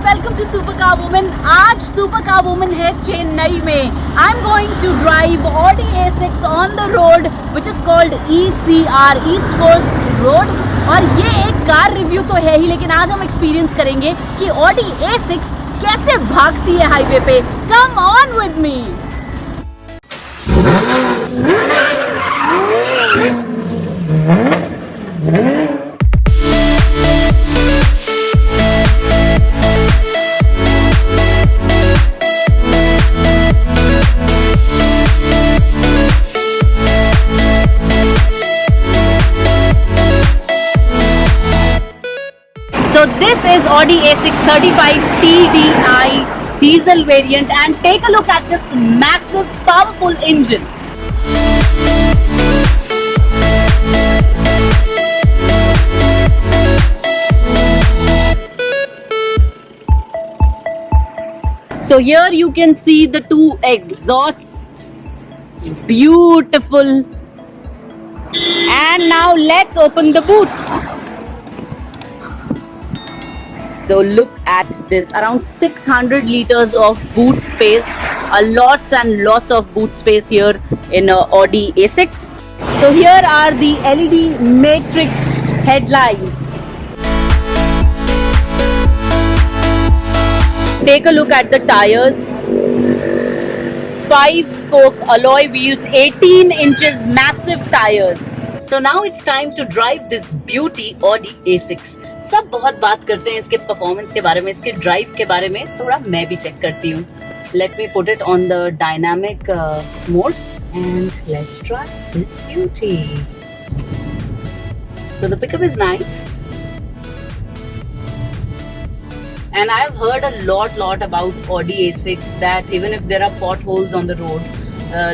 welcome to Super Car Woman. आज Super Car Woman है चेन्नई में. I'm going to drive Audi A6 on the road which is called ECR, East Coast Road. और ये एक car review तो है ही, लेकिन आज हम एक्सपीरियंस करेंगे कि Audi A6 कैसे भागती है हाईवे पे. Come on with me. So this is Audi A6 35 TDI diesel variant, and take a look at this massive powerful engine. So here you can see the two exhausts, beautiful. And now let's open the boot. So look at this, around 600 liters of boot space, lots and lots of boot space here in Audi A6. So here are the LED matrix headlights. Take a look at the tires. 5-spoke alloy wheels, 18 inches massive tires. So now it's time to drive this beauty Audi A6. सब बहुत बात करते हैं इसके performance के बारे में, इसके ड्राइव के बारे में. थोड़ा मैं भी चेक करती हूँ. Let me put it on the dynamic mode and let's try this beauty. So the pickup is nice. And I've heard a lot about Audi A6 that even if there are potholes on the road,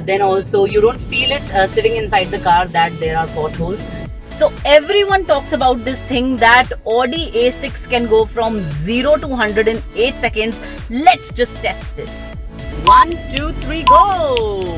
then also you don't feel it sitting inside the car that there are potholes. So everyone talks about this thing that Audi A6 can go from 0 to 100 in 8 seconds. Let's just test this. 1, 2, 3, go!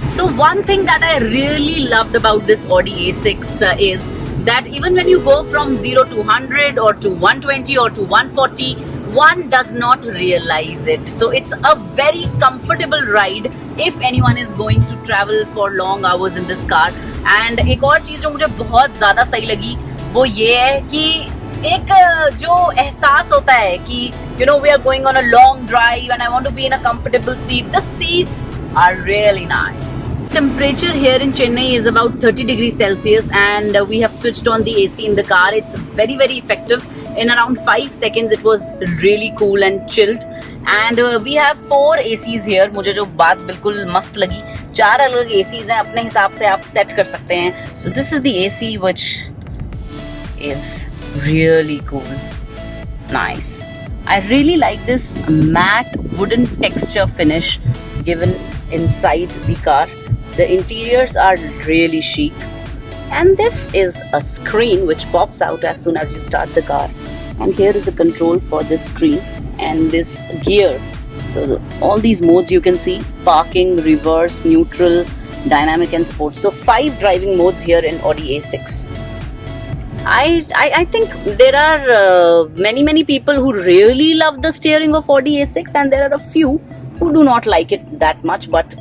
So one thing that I really loved about this Audi A6 is that even when you go from 0 to 100 or to 120 or to 140, one does not realize it. So it's a very comfortable ride if anyone is going to travel for long hours in this car. And एक और चीज जो मुझे बहुत ज़्यादा सही लगी वो ये है कि एक जो एहसास होता है कि we are going on a long drive and I want to be in a comfortable seat. The seats are really nice. Temperature here in Chennai is about 30 degrees Celsius, and we have switched on the AC in the car. It's very effective. In around 5 seconds it was really cool and chilled. And we have 4 ACs here. मुझे जो बात बिल्कुल मस्त लगी, 4 अलग ACs हैं, अपने हिसाब से आप सेट कर सकते हैं. So this is the AC which is really cool. Nice. I really like this matte wooden texture finish given inside the car. The interiors are really chic, and this is a screen which pops out as soon as you start the car. And here is a control for this screen and this gear. So all these modes you can see: parking, reverse, neutral, dynamic and sport. So 5 driving modes here in Audi A6. I think there are many people who really love the steering of Audi A6, and there are a few who do not like it that much, but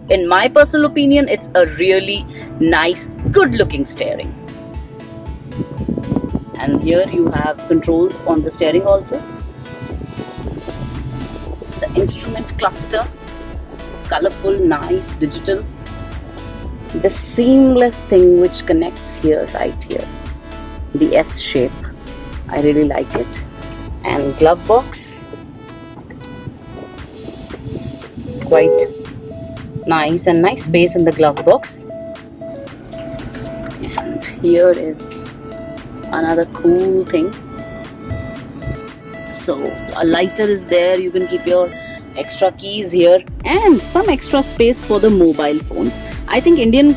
in my personal opinion it's a really nice, good looking steering. And here you have controls on the steering also. The instrument cluster, colorful, nice, digital. The seamless thing which connects here, right here, the S shape, I really like it. And glove box, quite nice, and nice space in the glove box. And here is another cool thing. So a lighter is there, you can keep your extra keys here, and some extra space for the mobile phones. I think Indian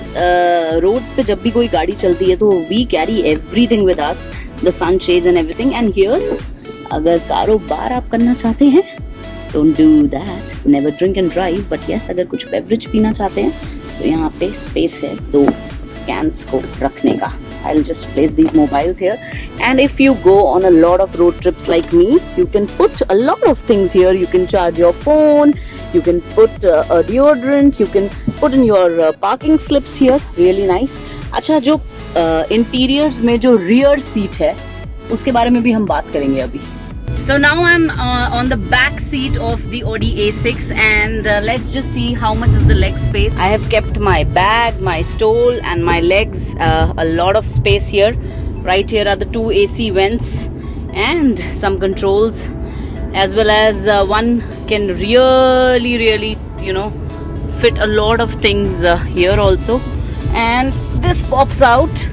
roads पे जब भी कोई गाड़ी चलती है तो we carry everything with us, the sunshades and everything. And here अगर कारोबार आप करना चाहते हैं, don't do that, never drink and drive, but yes अगर कुछ बेवरेज पीना चाहते हैं तो यहाँ पे स्पेस है 2 कैंस को रखने का. I'll just place these mobiles here, and if you go on a lot of road trips like me, you can put a lot of things here. You can charge your phone, you can put a deodorant, you can put in your parking slips here. Really nice. अच्छा, जो interiors में जो rear seat है उसके बारे में भी हम बात करेंगे अभी. So now I'm on the back seat of the Audi A6, and let's just see how much is the leg space. I have kept my bag, my stole and my legs, a lot of space here. Right here are the 2 AC vents and some controls, as well as one can really fit a lot of things here also. And this pops out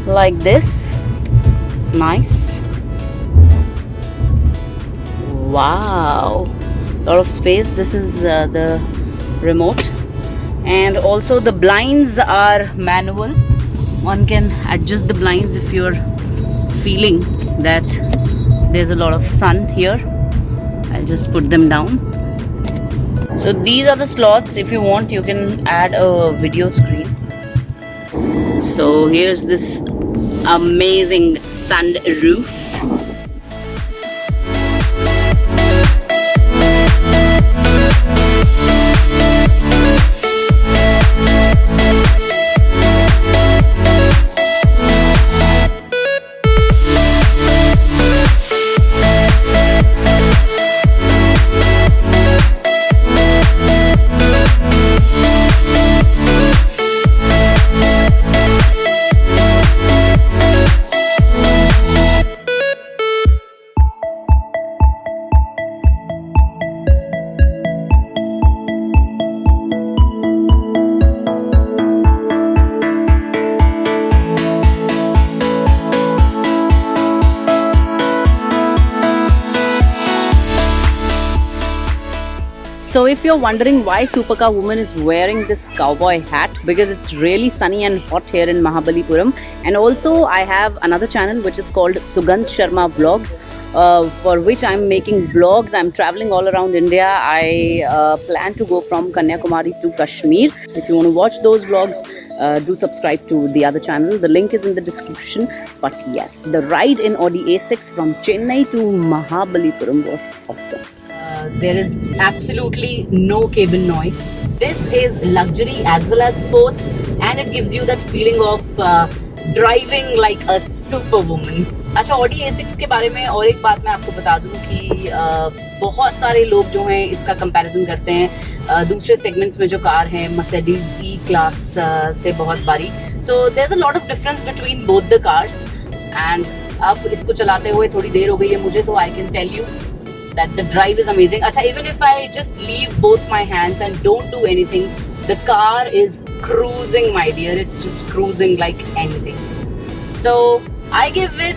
like this. Nice. Wow, lot of space. This is the remote, and also the blinds are manual. One can adjust the blinds if you're feeling that there's a lot of sun here. I'll just put them down. So these are the slots. If you want, you can add a video screen. So here's this amazing sunroof. So if you're wondering why Supercar Woman is wearing this cowboy hat, because it's really sunny and hot here in Mahabalipuram. And also I have another channel which is called Sugandh Sharma Vlogs, for which I'm making vlogs. I'm traveling all around India. I plan to go from Kanyakumari to Kashmir. If you want to watch those vlogs, do subscribe to the other channel. The link is in the description. But yes, the ride in Audi A6 from Chennai to Mahabalipuram was awesome. There is absolutely no cabin noise. This is luxury as well as sports, and it gives you that feeling of driving like a superwoman. अच्छा, Audi A6 के बारे में और एक बात मैं आपको बता दूं कि बहुत सारे लोग जो हैं इसका कंपैरिजन करते हैं दूसरे सेगमेंट्स में जो कार हैं Mercedes E-Class से बहुत बारी. So there's a lot of difference between both the cars, and अब इसको चलाते हुए थोड़ी देर हो गई है मुझे, तो I can tell you that the drive is amazing. Acha, even if I just leave both my hands and don't do anything, the car is cruising, my dear. It's just cruising like anything. So I give it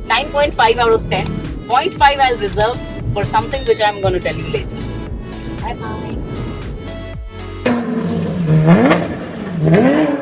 9.5 out of 10. 0.5 I'll reserve for something which I'm going to tell you later. Bye bye.